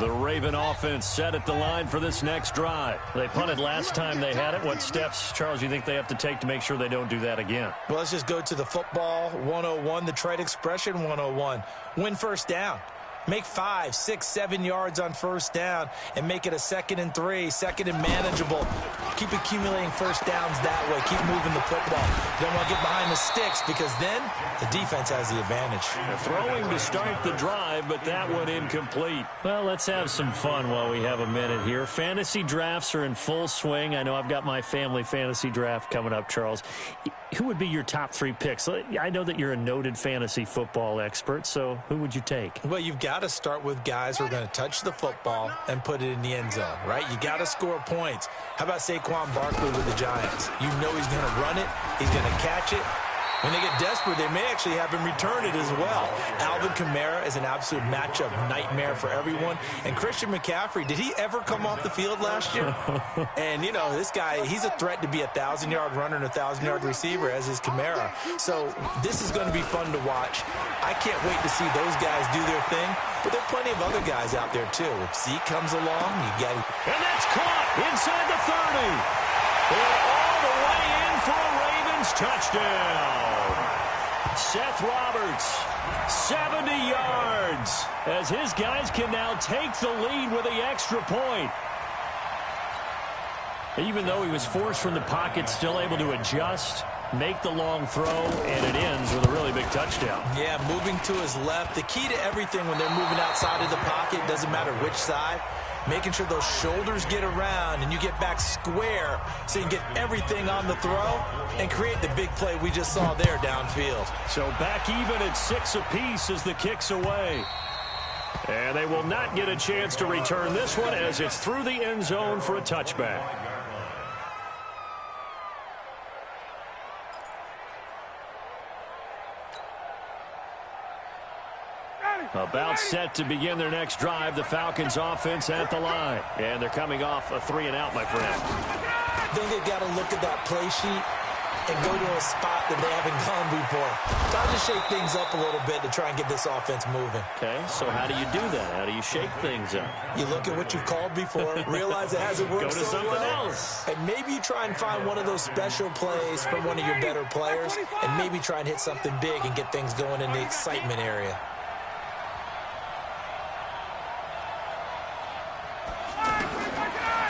The Raven offense set at the line for this next drive. They punted last time they had it. What steps, Charles, you think they have to take to make sure they don't do that again? Well, let's just go to the football 101, the trade expression 101. Win first down. Make 5, 6, 7 yards on first down and make it a 2nd and 3, 2nd and manageable. Keep accumulating first downs that way. Keep moving the football. You don't want to get behind the sticks because then the defense has the advantage. Throwing to start the drive, but that one incomplete. Well, let's have some fun while we have a minute here. Fantasy drafts are in full swing. I know I've got my family fantasy draft coming up, Charles. Who would be your top 3 picks? I know that you're a noted fantasy football expert, so who would you take? Well, you've got to start with guys who are going to touch the football and put it in the end zone, right? You got to score points. How about Saquon Barkley with the Giants? You know he's going to run it. He's going to catch it. When they get desperate, they may actually have him return it as well. Alvin Kamara is an absolute matchup nightmare for everyone. And Christian McCaffrey, did he ever come off the field last year? And, you know, this guy, he's a threat to be a 1,000-yard runner and a 1,000-yard receiver, as is Kamara. So this is going to be fun to watch. I can't wait to see those guys do their thing. But there are plenty of other guys out there, too. If Zeke comes along, you got it. And that's caught inside the 30. And all the way in for a Ravens touchdown. Seth Roberts, 70 yards, as his guys can now take the lead with the extra point. Even though he was forced from the pocket, still able to adjust, make the long throw, and it ends with a really big touchdown. Yeah, moving to his left. The key to everything when they're moving outside of the pocket, doesn't matter which side, making sure those shoulders get around and you get back square so you get everything on the throw and create the big play we just saw there downfield. So back even at 6 apiece as the kick's away. And they will not get a chance to return this one as it's through the end zone for a touchback. About set to begin their next drive, the Falcons offense at the line. And they're coming off a 3-and-out, my friend. I think they've got to look at that play sheet and go to a spot that they haven't gone before. Try to shake things up a little bit to try and get this offense moving. Okay, so how do you do that? How do you shake things up? You look at what you've called before, realize it hasn't worked so so something well, else. and maybe you try and find one of those special plays from one of your better players, and maybe try and hit something big and get things going in the excitement area.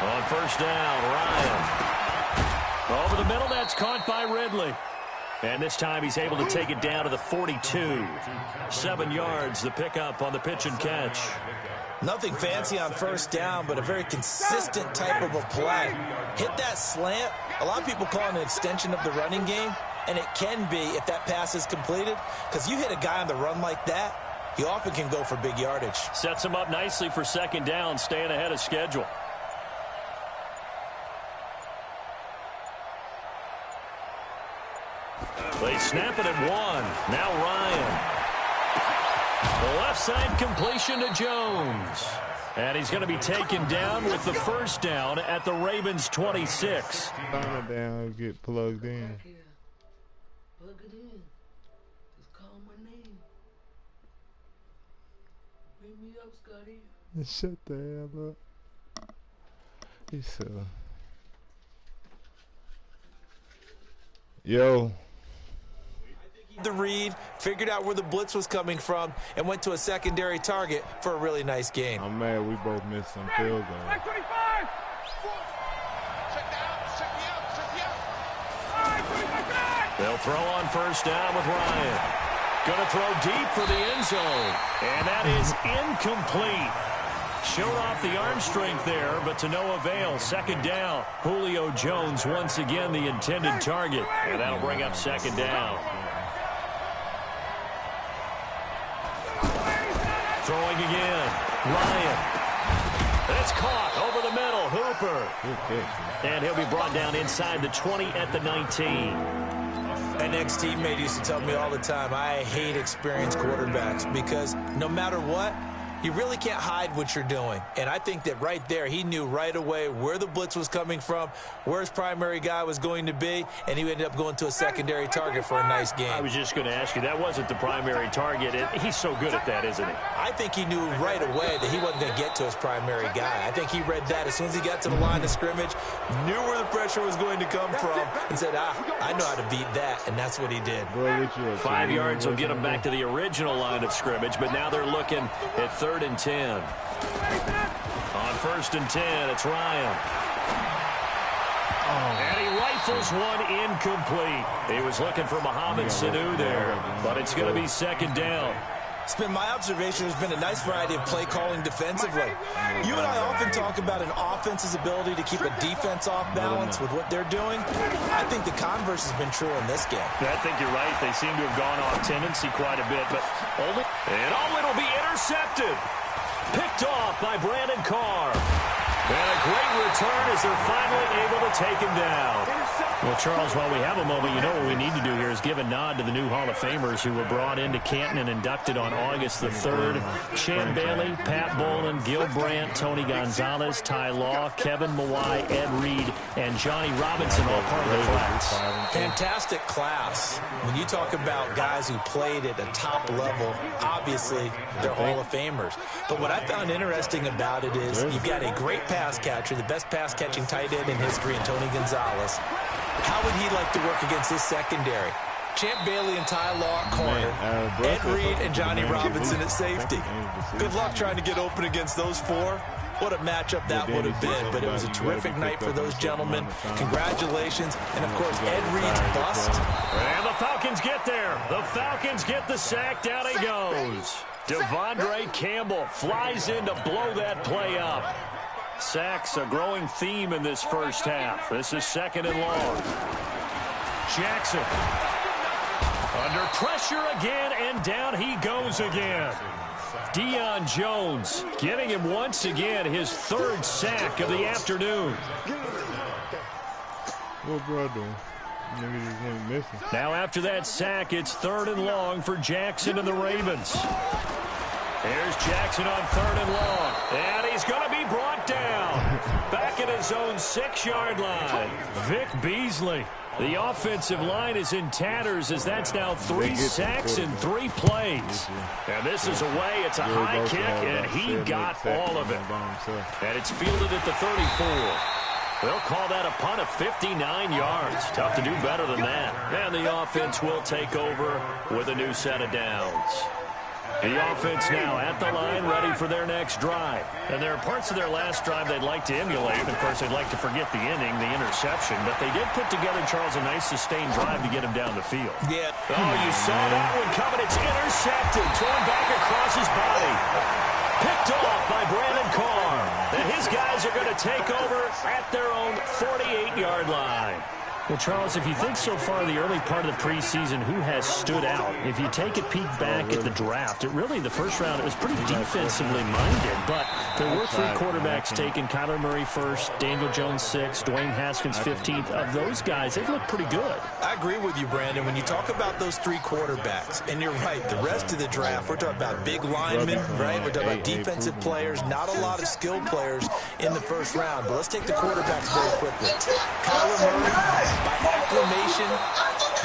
On first down, Ryan. Over the middle, that's caught by Ridley. And this time he's able to take it down to the 42. 7 yards, the pickup on the pitch and catch. Nothing fancy on first down, but a very consistent type of a play. Hit that slant. A lot of people call it an extension of the running game, and it can be if that pass is completed, because you hit a guy on the run like that, he often can go for big yardage. Sets him up nicely for second down, staying ahead of schedule. They snap it at 1. Now Ryan. The left side completion to Jones. And he's going to be taken down with the first down at the Ravens 26. Down, get plugged in. Plug it in. Just call my name. Bring me up, Scotty. Shut the hell up. He's Yo. The read, figured out where the blitz was coming from, and went to a secondary target for a really nice gain. I'm mad we both missed some field goals. They'll throw on first down with Ryan. Going to throw deep for the end zone. And that is incomplete. Showed off the arm strength there, but to no avail. Second down. Julio Jones once again the intended target. And that'll bring up second down. Throwing again. Ryan. It's caught over the middle. Hooper. And he'll be brought down inside the 20 at the 19. An ex-teammate used to tell me all the time, I hate experienced quarterbacks because no matter what, You really can't hide what you're doing. And I think that right there, he knew right away where the blitz was coming from, where his primary guy was going to be, and he ended up going to a secondary target for a nice game. I was just going to ask you, that wasn't the primary target. He's so good at that, isn't he? I think he knew right away that he wasn't going to get to his primary guy. I think he read that as soon as he got to the line of scrimmage, knew where the pressure was going to come from, and said, I know how to beat that, and that's what he did. 5 yards will get him back to the original line of scrimmage, but now they're looking at 3rd and 10. On 1st and 10, it's Ryan. And he rifles one incomplete. He was looking for Mohamed Sanu there, but it's going to be 2nd down. It's been my observation. There's been a nice variety of play calling defensively. You and I often talk about an offense's ability to keep a defense off balance with what they're doing. I think the converse has been true in this game. I think you're right. They seem to have gone off tendency quite a bit, but it'll be intercepted. Picked off by Brandon Carr. And a great return as they're finally able to take him down. Well, Charles, while we have a moment, you know what we need to do here is give a nod to the new Hall of Famers who were brought into Canton and inducted on August the 3rd. Champ Bailey, Pat Bolin, Gil Brandt, Tony Gonzalez, Ty Law, Kevin Mawai, Ed Reed, and Johnny Robinson all part of the class. Fantastic class. When you talk about guys who played at a top level, obviously they're Hall of Famers. But what I found interesting about it is you've got a great pass catcher, the best pass-catching tight end in history, in Tony Gonzalez. How would he like to work against his secondary? Champ Bailey and Ty Law at corner, Ed Reed and Johnny Robinson at safety. Good luck trying to get open against those four. What a matchup that would have been, but it was a terrific night for those gentlemen. Congratulations, and of course, Ed Reed's bust. And the Falcons get there. The Falcons get the sack. Down he goes. Devondre Campbell flies in to blow that play up. Sacks a growing theme in this first half. This is 2nd and long. Jackson under pressure again, and down he goes again. Deion Jones getting him once again, his 3rd sack of the afternoon. What brother? Nigga just went missing. Now after that sack, it's 3rd and long for Jackson and the Ravens. Here's Jackson on 3rd and long. And he's going to be brought down. Back at his own 6-yard line. Vic Beasley. The offensive line is in tatters as that's now 3 sacks in 3 plays. And this is away. It's a high kick, and he got all of it. And it's fielded at the 34. They'll call that a punt of 59 yards. Tough to do better than that. And the offense will take over with a new set of downs. The offense now at the line, ready for their next drive. And there are parts of their last drive they'd like to emulate. Of course, they'd like to forget the inning, the interception. But they did put together, Charles, a nice sustained drive to get him down the field. Yeah. Oh, you saw that one coming. It's intercepted. Torn back across his body. Picked off by Brandon Carr. And his guys are going to take over at their own 48-yard line. Well, Charles, if you think so far the early part of the preseason, who has stood out? If you take a peek back at the draft, the first round, it was pretty defensively minded, but there were 3 quarterbacks taken. Kyler Murray first, Daniel Jones 6th, Dwayne Haskins 15th. Of those guys, they've looked pretty good. I agree with you, Brandon. When you talk about those 3 quarterbacks, and you're right, the rest of the draft, we're talking about big linemen, right? We're talking about defensive players, not a lot of skilled players in the first round. But let's take the quarterbacks very quickly. Kyler Murray, by acclamation,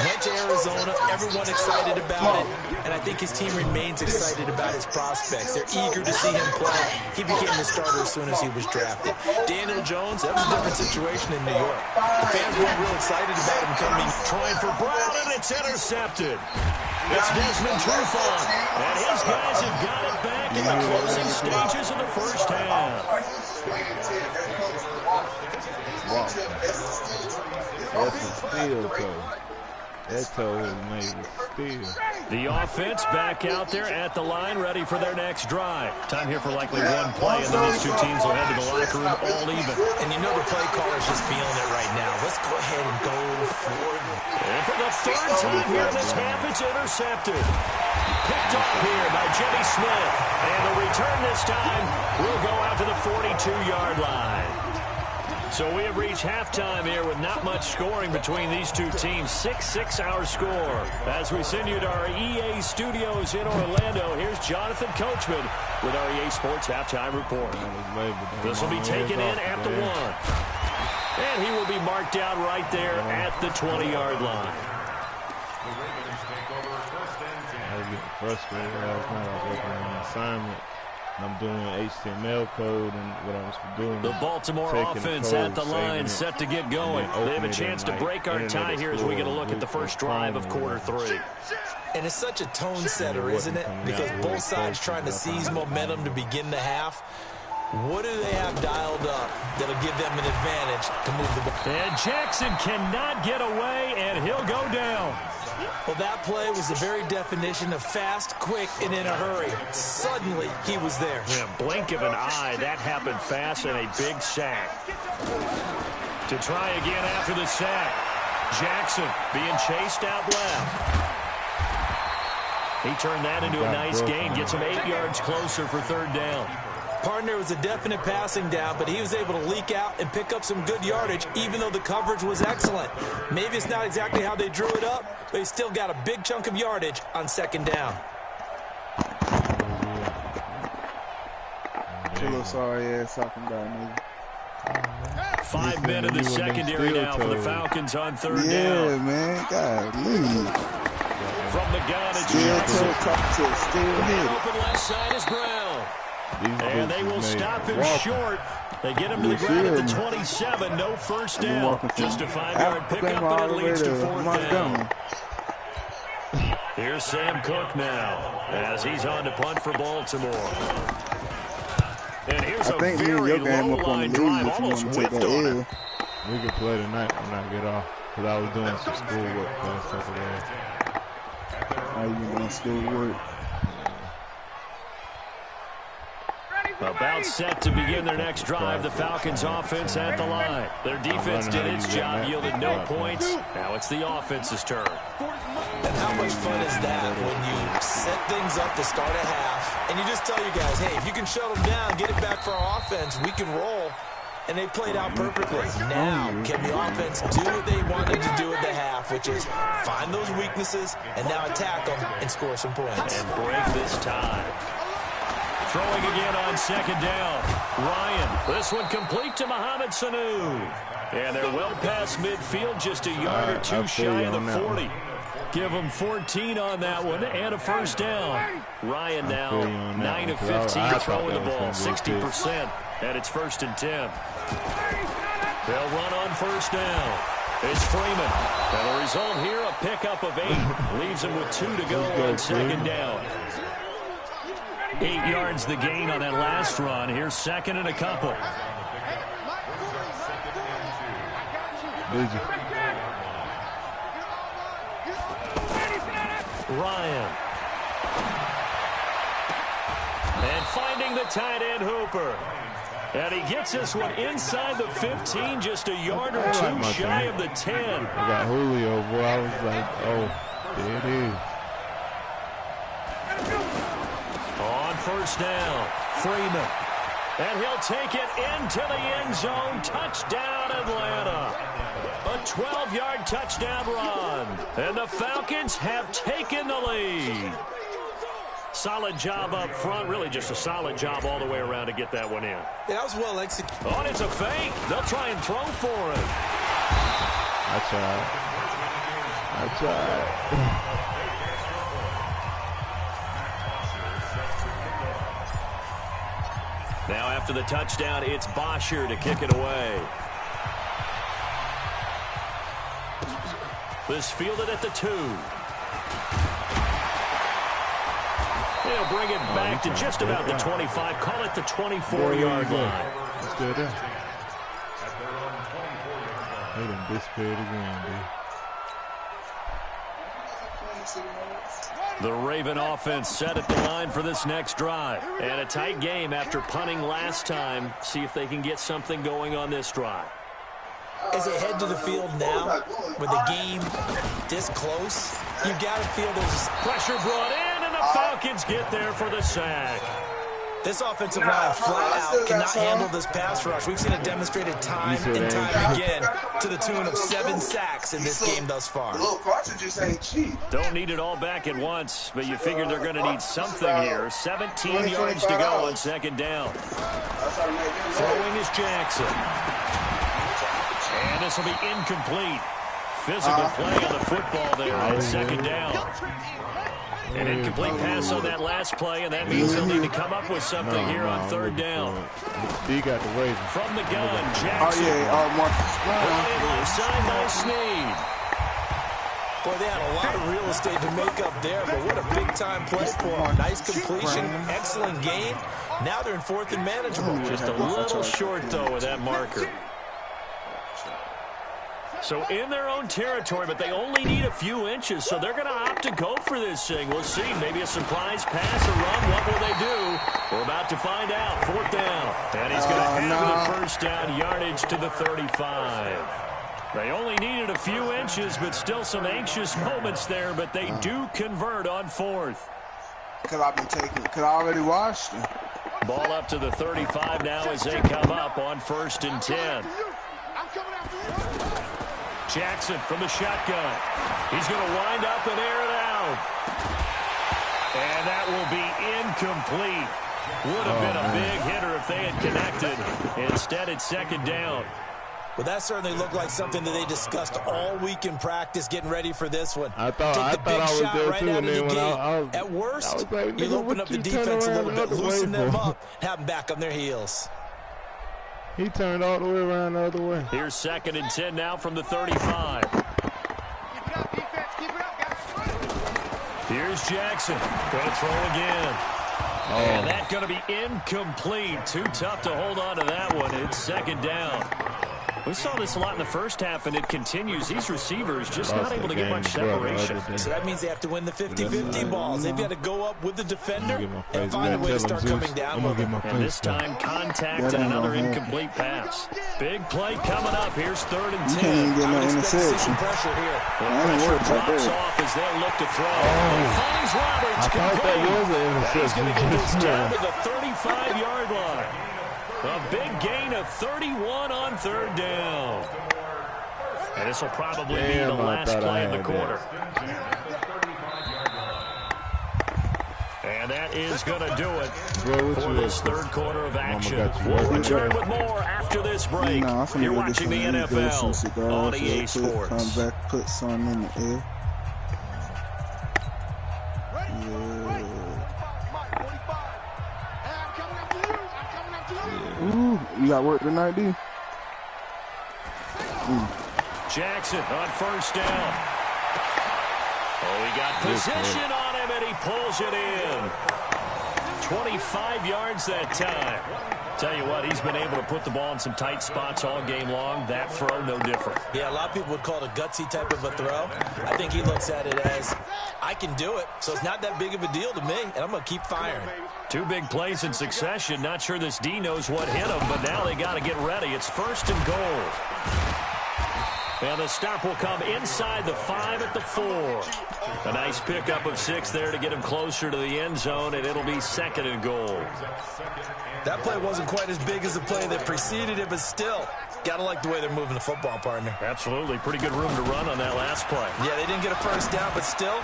went to Arizona. Everyone excited about it. And I think his team remains excited about his prospects. They're eager to see him play. He became the starter as soon as he was drafted. Daniel Jones, that was a different situation in New York. The fans weren't real excited about him coming. Trying for Brown, and it's intercepted. It's Desmond Trufant. And his guys have got it back in the closing stages of the first half. Wow. That's a steal toe. That toe was made of steel. The offense back out there at the line, ready for their next drive. Time here for likely one play, and then these 2 teams will head to the locker room all even. And you know the play caller's just feeling it right now. Let's go ahead and go for it. And for the 3rd time here in this half, it's intercepted. Picked off here by Jimmy Smith. And the return this time will go out to the 42-yard line. So we have reached halftime here with not much scoring between these two teams. 6-6 our score. As we send you to our EA studios in Orlando, here's Jonathan Coachman with our EA Sports Halftime Report. This will be taken in at the 1. And he will be marked down right there at the 20-yard line. I was getting frustrated last night. I was working on an assignment. I'm doing HTML code and what I was doing. The Baltimore offense at the line set to get going. They have a chance to break our tie here as we get a look at the first drive of quarter 3. And it's such a tone setter, isn't it? Because both sides trying to seize momentum to begin the half. What do they have dialed up that'll give them an advantage to move the ball? And Jackson cannot get away, and he'll go down. Well, that play was the very definition of fast, quick, and in a hurry. Suddenly, he was there. Yeah, blink of an eye, that happened fast, and a big sack. To try again after the sack. Jackson being chased out left. He turned that into a nice gain, gets him 8 yards closer for 3rd down. Partner was a definite passing down, but he was able to leak out and pick up some good yardage, even though the coverage was excellent. Maybe it's not exactly how they drew it up, but he still got a big chunk of yardage on 2nd down. Your little sorry ass talking about, nigga. 5 men in the secondary now for the Falcons on 3rd down. Yeah, man. God, leave. From the gun, it's Jackson. Still hit. Open left side is Brown. And they will stop him short. They get him to the ground at the 27. No first down. Just a 5-yard pickup, but it leads to 4th down. Here's Sam Cook now as he's on to punt for Baltimore. And here's a very low-line drive, almost whiffed on it. We can play tonight when I get off, because I was doing some schoolwork last Saturday. How you doing schoolwork? About set to begin their next drive, the Falcons offense at the line. Their defense did its job, yielded no points. Now it's the offense's turn. And how much fun is that when you set things up to start a half, and you just tell you guys, hey, if you can shut them down, get it back for our offense, we can roll. And they played out perfectly. Now, can the offense do what they wanted to do at the half, which is find those weaknesses and now attack them and score some points. And break this tie. Throwing again on 2nd down. Ryan, this one complete to Mohamed Sanu. And they're well past midfield, just a yard or two shy of the 40. Give them 14 on that one and a first down. Ryan now 9 of 15 throwing the ball, 60%. And it's 1st and 10. They'll run on first down. It's Freeman. And the result here, a pickup of 8. Leaves him with 2 to go on 2nd down. 8 yards the gain on that last run. Here's 2nd and a couple. Ryan. And finding the tight end Hooper. And he gets this one inside the 15, just a yard or 2 shy of the 10. I got Julio, boy. I was like, oh, there it is. On first down, Freeman. And he'll take it into the end zone. Touchdown, Atlanta. A 12-yard touchdown run. And the Falcons have taken the lead. Solid job up front. Really just a solid job all the way around to get that one in. Yeah, that was well executed. Oh, and it's a fake. They'll try and throw for him. I tried. Now after the touchdown, it's Bosher to kick it away. This fielded at the 2. They'll bring it back to just about the 25. Call it the 24-yard line. Let's go there. They done disappeared again, dude. The Raven offense set at the line for this next drive. And a tight game after punting last time. See if they can get something going on this drive. As they head to the field now, with the game this close, you got to feel there's pressure brought in, and the Falcons get there for the sack. This offensive line flat out cannot handle this pass rush. We've seen it demonstrated time and time again to the tune of 7 sacks in this game thus far. Little cartridges ain't cheap. Don't need it all back at once, but you figure they're going to need something here. 17 yards to go on second down. Throwing is Jackson. And this will be incomplete. Physical play on the football there on second down. An incomplete pass on that last play, and that means they'll need to come up with something here on third down. He got the wave. From the gun, Jackson. Marcus Brought in offside by Snead. Boy, they had a lot of real estate to make up there, but what a big-time play for them. Nice completion, excellent game. Now they're in 4th and manageable. Just a little short, though, with that marker. So in their own territory, but they only need a few inches, so they're going to opt to go for this thing. We'll see. Maybe a surprise pass or run. What will they do? We're about to find out. 4th down. And he's going to have the first down yardage to the 35. They only needed a few inches, but still some anxious moments there, but they do convert on 4th. Because I've been taking, because I already watched it. Ball up to the 35 now as they come up on 1st and 10. Jackson from the shotgun. He's going to wind up and air it out. And that will be incomplete. Would have been a big hitter if they had connected. Instead, it's second down. Well, that certainly looked like something that they discussed all week in practice, getting ready for this one. I thought Take the big I was shot there right too, out and of the then when gate. At worst, like, you'll open up the defense a little bit, loosen them up, have them back on their heels. He turned all the way around the other way. Here's 2nd and 10 now from the 35. Here's Jackson. Going to throw again. And that's going to be incomplete. Too tough to hold on to that one. It's second down. We saw this a lot in the first half, and it continues. These receivers just not able to get much separation. So that means they have to win the 50-50 balls. They've got to go up with the defender and find a way to start coming down with them. And this time, contact and another incomplete pass. Big play coming up. Here's 3rd and 10. Get no interception. Pressure here. The pressure drops off as they look to throw. Finds Roberts. I thought that was an interception. He's going to get this down to the 35-yard line. A big gain of 31 on 3rd down. And this will probably be the last play of the quarter. And that is going to do it for this 3rd quarter of action. We'll return with more after this break. You're watching the NFL on EA Sports. Come back, put some in the air. Ooh, you got work tonight, D? Jackson on 1st down. Oh, he got position on him, and he pulls it in. 25 yards that time. Tell you what, he's been able to put the ball in some tight spots all game long. That throw, no different. Yeah, a lot of people would call it a gutsy type of a throw. I think he looks at it as, I can do it, so it's not that big of a deal to me, and I'm going to keep firing. 2 big plays in succession. Not sure this D knows what hit him, but now they got to get ready. It's 1st and goal. And the stop will come inside the 5 at the 4. A nice pickup of 6 there to get him closer to the end zone, and it'll be 2nd and goal. That play wasn't quite as big as the play that preceded it, but still, got to like the way they're moving the football, partner. Absolutely. Pretty good room to run on that last play. Yeah, they didn't get a first down, but still.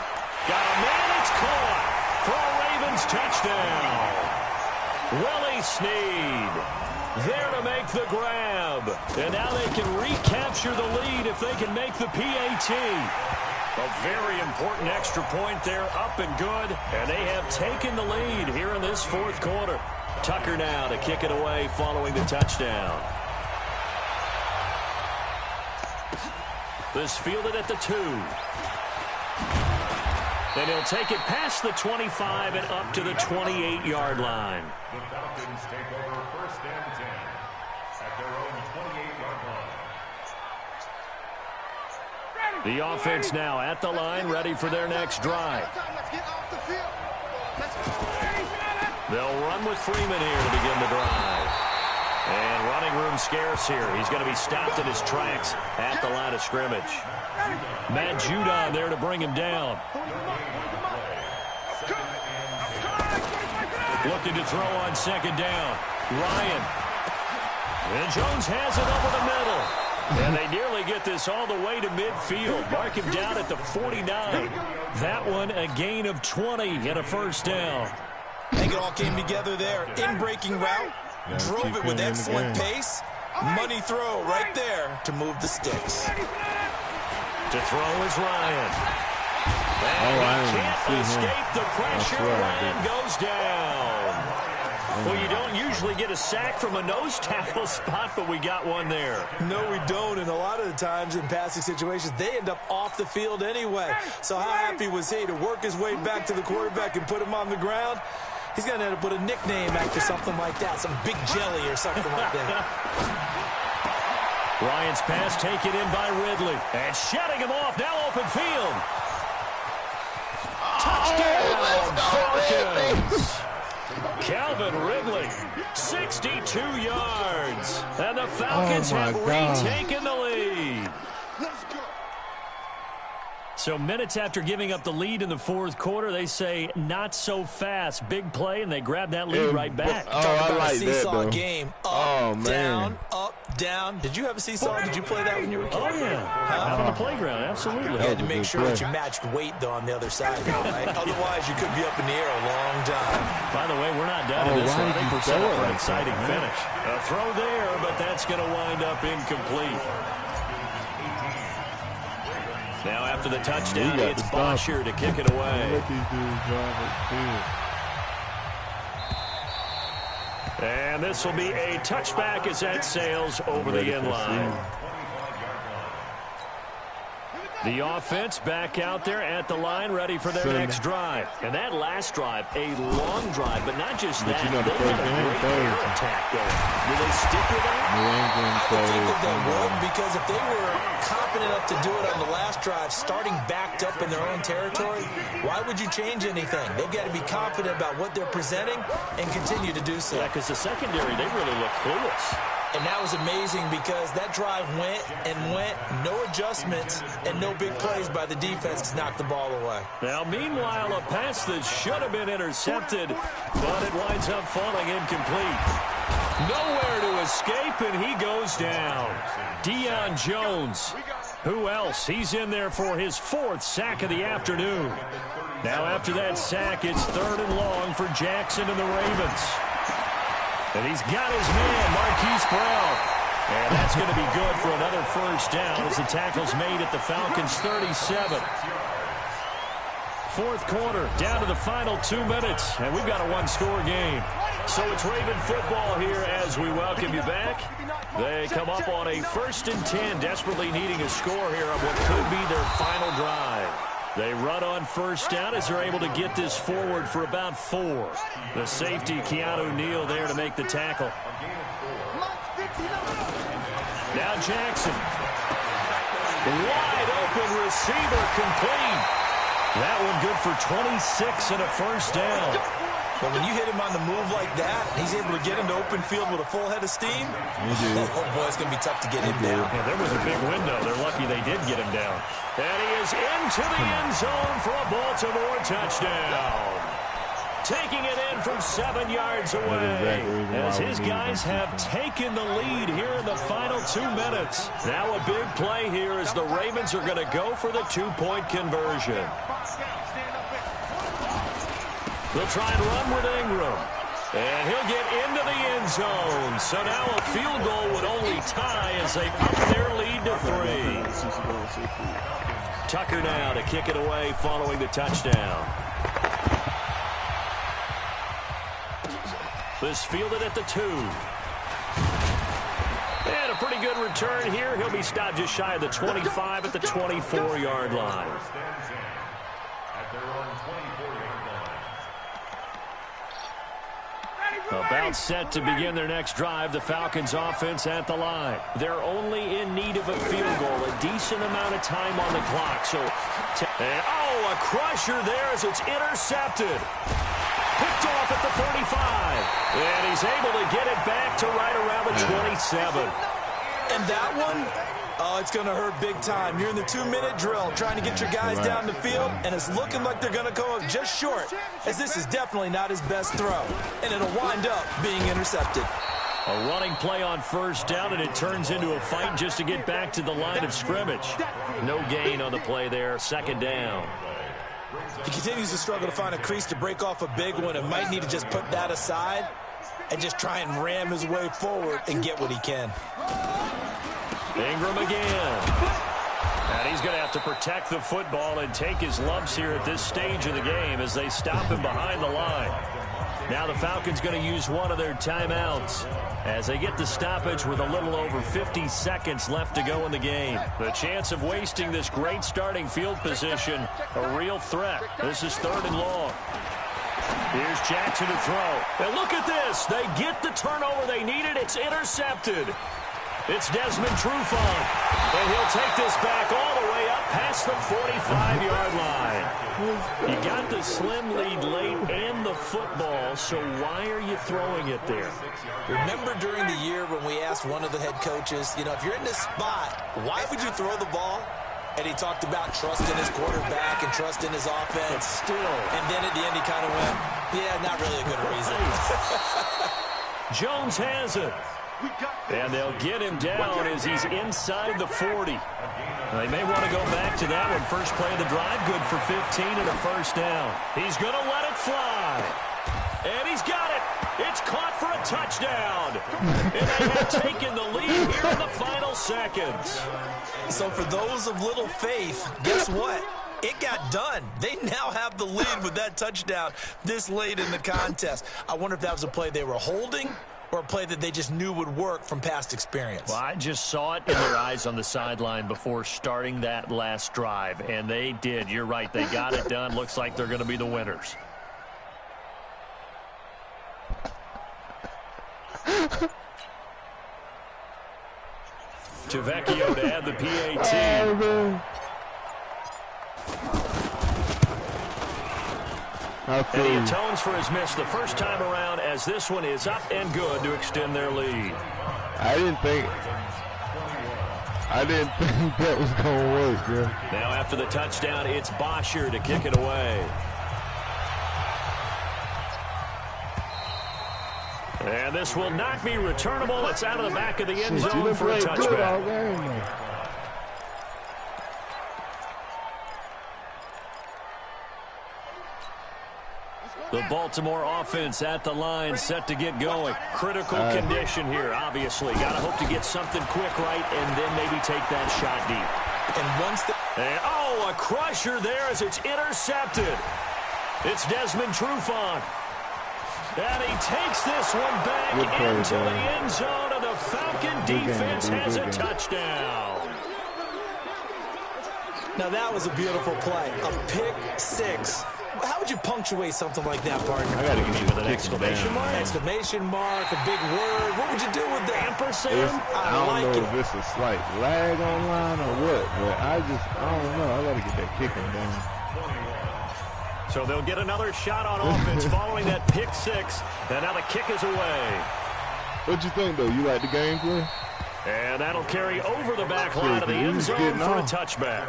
Got a man, it's caught for a Ravens touchdown. Willie Snead there to make the grab. And now they can recapture the lead if they can make the PAT. A very important extra point there, up and good. And they have taken the lead here in this 4th quarter. Tucker now to kick it away following the touchdown. This fielded at the 2. And he'll take it past the 25 and up to the 28-yard line. The Falcons take over 1st and 10 at their own 28-yard line. The offense now at the line, ready for their next drive. They'll run with Freeman here to begin the drive. And running room scarce here. He's going to be stopped in his tracks at the line of scrimmage. Matt Judon there to bring him down. Looking to throw on second down. Ryan. And Jones has it over the middle. And they nearly get this all the way to midfield. Mark him down at the 49. That one a gain of 20 and a first down. I think it all came together there. In-breaking route. Drove it with excellent pace. Money throw right there to move the sticks. To throw is Ryan. And he can't escape the pressure. Ryan goes down. Well, you don't usually get a sack from a nose tackle spot, but we got one there. No, we don't. And a lot of the times in passing situations, they end up off the field anyway. So how happy was he to work his way back to the quarterback and put him on the ground? He's going to end up with a nickname after something like that, some Big Jelly or something like that. Ryan's pass taken in by Ridley. And shutting him off, now open field. Touchdown, Falcons! Calvin Ridley, 62 yards. And the Falcons have retaken the lead. So minutes after giving up the lead in the fourth quarter, they say not so fast. Big play, and they grab that lead right back. Talk about a seesaw game. Up, down, up, down. Did you have a seesaw? Did you play that when you were a kid? Oh, yeah. Out on the playground, absolutely. You had to make sure that you matched weight, though, on the other side, right? Otherwise, you could be up in the air a long time. By the way, we're not done in this one. I think we're set up for an exciting finish. A throw there, but that's going to wind up incomplete. Now after the touchdown, it's Bosher to kick it away. And this will be a touchback as that sails over the end line. The offense back out there at the line, ready for their next drive. And that last drive, a long drive, but not just that. They had a great air attack going. Will they stick with that? I would think that they would, because if they were confident enough to do it on the last drive, starting backed up in their own territory, why would you change anything? They've got to be confident about what they're presenting and continue to do so. Yeah, because the secondary, they really look clueless. And that was amazing because that drive went and went, no adjustments, and no big plays by the defense to knock the ball away. Now, meanwhile, a pass that should have been intercepted, but it winds up falling incomplete. Nowhere to escape, and he goes down. Deion Jones. Who else? He's in there for his fourth sack of the afternoon. Now, after that sack, it's 3rd and long for Jackson and the Ravens. And he's got his man, Marquise Brown. And that's going to be good for another first down as the tackle's made at the Falcons' 37. Fourth quarter, down to the final 2 minutes, and we've got a one-score game. So it's Raven football here as we welcome you back. They come up on a 1st and 10, desperately needing a score here on what could be their final drive. They run on first down as they're able to get this forward for about 4. The safety, Keanu Neal, there to make the tackle. Now Jackson. Wide open receiver complete. That one good for 26 and a first down. But when you hit him on the move like that, he's able to get into open field with a full head of steam. Oh, boy, it's going to be tough to get him down. Yeah, there was a big window. They're lucky they did get him down. And he is into the end zone for a Baltimore touchdown. Taking it in from 7 yards away as his guys have taken the lead here in the final 2 minutes. Now a big play here as the Ravens are going to go for the 2-point conversion. They'll try and run with Ingram. And he'll get into the end zone. So now a field goal would only tie as they up their lead to 3. Tucker now to kick it away following the touchdown. This fielded at the 2. And a pretty good return here. He'll be stopped just shy of the 25 at the 24-yard line. About set to begin their next drive, the Falcons offense at the line. They're only in need of a field goal, a decent amount of time on the clock. So, a crusher there as it's intercepted. Picked off at the 45. And he's able to get it back to right around the 27. And that one, Oh, it's going to hurt big time. You're in the 2-minute drill trying to get your guys down the field, and it's looking like they're going to come up just short, as this is definitely not his best throw, and it'll wind up being intercepted. A running play on first down, and it turns into a fight just to get back to the line of scrimmage. No gain on the play there, second down. He continues to struggle to find a crease to break off a big one and might need to just put that aside and just try and ram his way forward and get what he can. Ingram again. And he's going to have to protect the football and take his lumps here at this stage of the game as they stop him behind the line. Now the Falcons going to use one of their timeouts as they get the stoppage with a little over 50 seconds left to go in the game. The chance of wasting this great starting field position, a real threat. This is 3rd and long. Here's Jackson to throw. And look at this. They get the turnover they needed. It's intercepted. It's Desmond Trufant. And he'll take this back all the way up past the 45-yard line. You got the slim lead late and the football, so why are you throwing it there? Remember during the year when we asked one of the head coaches, you know, if you're in this spot, why would you throw the ball? And he talked about trusting his quarterback and trusting his offense. But still. And then at the end he kind of went, yeah, not really a good reason. Jones has it. And they'll get him down as he's inside the 40. They may want to go back to that one. First play of the drive, good for 15 and a first down. He's going to let it fly. And he's got it. It's caught for a touchdown. And they have taken the lead here in the final seconds. So for those of little faith, guess what? It got done. They now have the lead with that touchdown this late in the contest. I wonder if that was a play they were holding or a play that they just knew would work from past experience. Well, I just saw it in their eyes on the sideline before starting that last drive, and they did. You're right. They got it done. Looks like they're going to be the winners. Tavecchio to add the PAT. And he atones for his miss the first time around as this one is up and good to extend their lead. I didn't think that was going to work, bro. Now after the touchdown, it's Bosher to kick it away. And this will not be returnable. It's out of the back of the end zone for a touchback. The Baltimore offense at the line, set to get going. Critical condition here, obviously. Got to hope to get something quick right and then maybe take that shot deep. And once the... a crusher there as it's intercepted. It's Desmond Trufant. And he takes this one back into the end zone, and the Falcon defense has a touchdown. Now that was a beautiful play. A pick six. How would you punctuate something like that, partner? I got to give you With an exclamation mark? Exclamation mark, a big word. What would you do with that? Ampersand? I don't know if it's a slight lag online or what, but I don't know. I got to get that kicking down. So they'll get another shot on offense following that pick six. And now the kick is away. What'd you think, though? You like the game play? And that'll carry over the back line of the end zone for a touchback.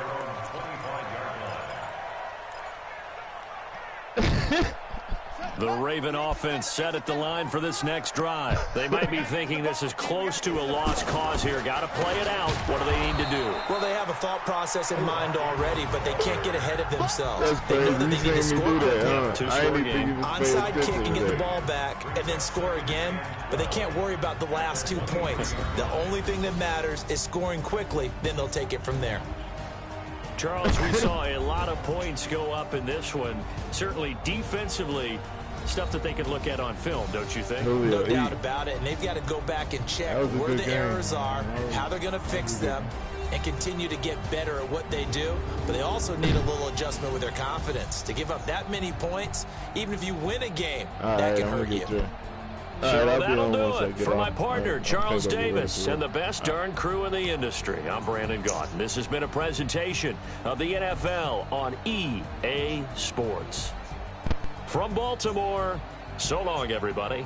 The Raven offense set at the line for this next drive. They might be thinking this is close to a lost cause here. Got to play it out. What do they need to do? Well, they have a thought process in mind already, but they can't get ahead of themselves. They know that they need to score quickly. Onside kick and get the ball back and then score again, but they can't worry about the last 2 points. The only thing that matters is scoring quickly, then they'll take it from there. Charles, we saw a lot of points go up in this one. Certainly defensively, stuff that they could look at on film, don't you think? No doubt about it, and they've got to go back and check where the errors are, how they're going to fix them, and continue to get better at what they do. But they also need a little adjustment with their confidence. To give up that many points, even if you win a game, that can hurt you. So that'll do it for my partner, Charles Davis, and the best darn crew in the industry. I'm Brandon Gaudin. This has been a presentation of the NFL on EA Sports. From Baltimore, so long, everybody.